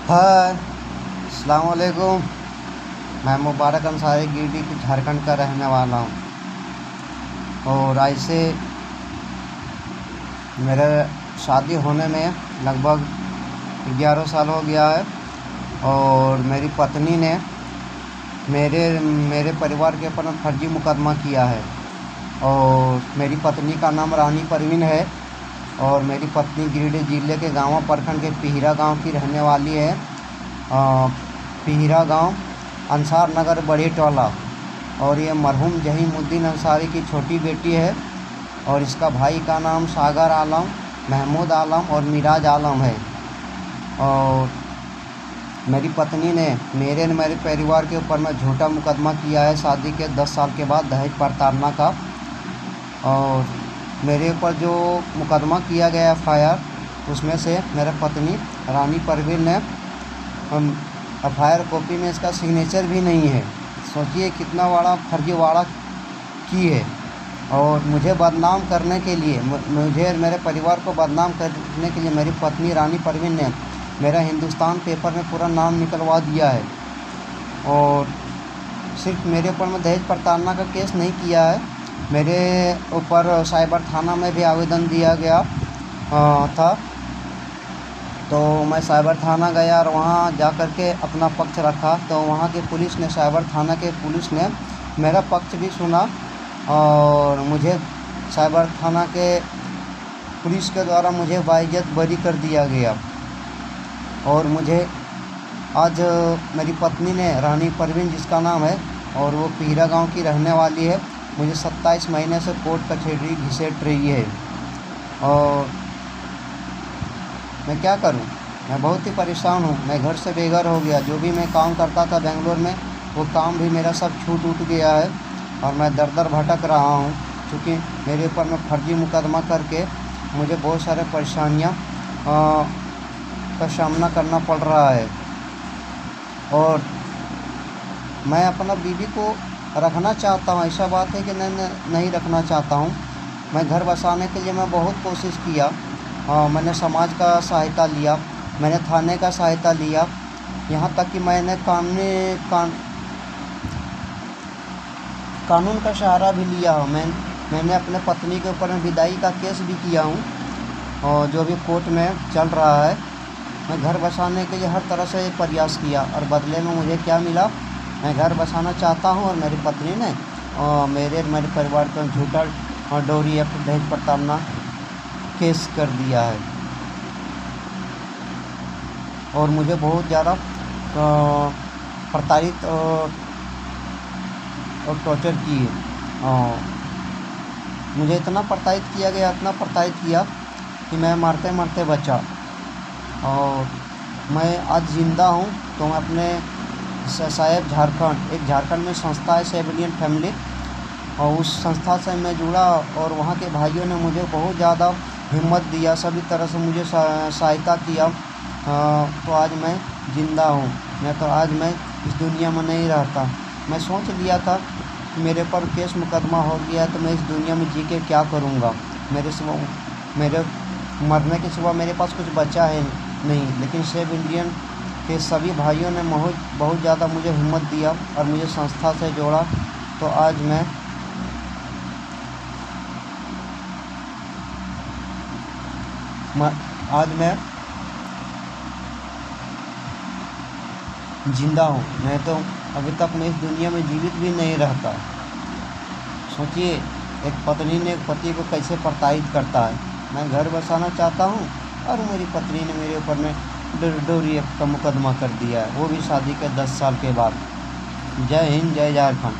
हाय, अस्सलाम वालेकुम। मैं मुबारक अंसारी गिरडी झारखंड का रहने वाला हूँ। और ऐसे मेरे शादी होने में लगभग 11 साल हो गया है। और मेरी पत्नी ने मेरे मेरे परिवार के ऊपर फर्जी मुकदमा किया है। और मेरी पत्नी का नाम रानी परवीन है। और मेरी पत्नी गिरिडीह जिले के गाँव प्रखंड के पिहिरा गांव की रहने वाली है। पिहिरा गांव अंसार नगर बड़ी टोला। और ये मरहूम जहीमुद्दीन अंसारी की छोटी बेटी है। और इसका भाई का नाम सागर आलम, महमूद आलम और मिराज आलम है। और मेरी पत्नी ने मेरे परिवार के ऊपर में झूठा मुकदमा किया है शादी के 10 साल के बाद दहेज प्रताड़ना का। और मेरे ऊपर जो मुकदमा किया गया FIR उसमें से मेरे पत्नी रानी परवीन ने FIR कॉपी में इसका सिग्नेचर भी नहीं है। सोचिए कितना बड़ा फर्जीवाड़ा की है। और मुझे बदनाम करने के लिए, मुझे मेरे परिवार को बदनाम करने के लिए मेरी पत्नी रानी परवीन ने मेरा हिंदुस्तान पेपर में पूरा नाम निकलवा दिया है। और सिर्फ मेरे ऊपर में दहेज प्रताड़ना का केस नहीं किया है, मेरे ऊपर साइबर थाना में भी आवेदन दिया गया था। तो मैं साइबर थाना गया और वहाँ जा कर के अपना पक्ष रखा। तो वहाँ के पुलिस ने, साइबर थाना के पुलिस ने मेरा पक्ष भी सुना। और मुझे साइबर थाना के पुलिस के द्वारा मुझे बाइज्जत बरी कर दिया गया। और मुझे आज मेरी पत्नी ने, रानी परवीन जिसका नाम है, और वो पिहिरा गांव की रहने वाली है, मुझे 27 महीने से कोर्ट कचहरी घिसेट रही है। और मैं क्या करूं? मैं बहुत ही परेशान हूं। मैं घर से बेघर हो गया। जो भी मैं काम करता था बेंगलोर में, वो काम भी मेरा सब छूट उठ गया है। और मैं दर दर भटक रहा हूं, क्योंकि मेरे ऊपर में फर्जी मुकदमा करके मुझे बहुत सारे परेशानियां का सामना करना पड़ रहा है। और मैं अपना बीवी को रखना चाहता हूँ, ऐसा बात है कि नहीं रखना चाहता हूँ। मैं घर बसाने के लिए मैं बहुत कोशिश किया। मैंने समाज का सहायता लिया, मैंने थाने का सहायता लिया, यहाँ तक कि मैंने कानून का सहारा भी लिया हूँ। मैंने अपने पत्नी के ऊपर में विदाई का केस भी किया हूँ, और जो भी कोर्ट में चल रहा है। मैं घर बसाने के लिए हर तरह से प्रयास किया, और बदले में मुझे क्या मिला? मैं घर बसाना चाहता हूँ और मेरी पत्नी ने मेरे परिवार पर झूठा डोरी एक्ट दहेज प्रताड़ना केस कर दिया है। और मुझे बहुत ज़्यादा प्रताड़ित और टॉर्चर किए। मुझे इतना प्रताड़ित किया गया, इतना प्रताड़ित किया कि मैं मरते मरते बचा। और मैं आज ज़िंदा हूँ। तो मैं अपने साहेब झारखंड, एक झारखंड में संस्था है सेविलियन फैमिली, और उस संस्था से मैं जुड़ा। और वहाँ के भाइयों ने मुझे बहुत ज़्यादा हिम्मत दिया, सभी तरह से मुझे सहायता किया। तो आज मैं ज़िंदा हूँ। मैं तो आज मैं इस दुनिया में नहीं रहता। मैं सोच लिया था कि मेरे पर केस मुकदमा हो गया तो मैं इस दुनिया में जी के क्या करूँगा। मेरे मरने के सिवा मेरे पास कुछ बचा है नहीं। लेकिन सेव इंडियन के सभी भाइयों ने बहुत ज़्यादा मुझे हिम्मत दिया और मुझे संस्था से जोड़ा। तो आज मैं ज़िंदा हूँ। मैं तो अभी तक मैं इस दुनिया में जीवित भी नहीं रहता। सोचिए, एक पत्नी ने एक पति को कैसे प्रताड़ित करता है। मैं घर बसाना चाहता हूँ और मेरी पत्नी ने मेरे ऊपर में डोरी एक्ट का मुकदमा कर दिया है, वो भी शादी के 10 साल के बाद। जय हिंद, जय झारखंड।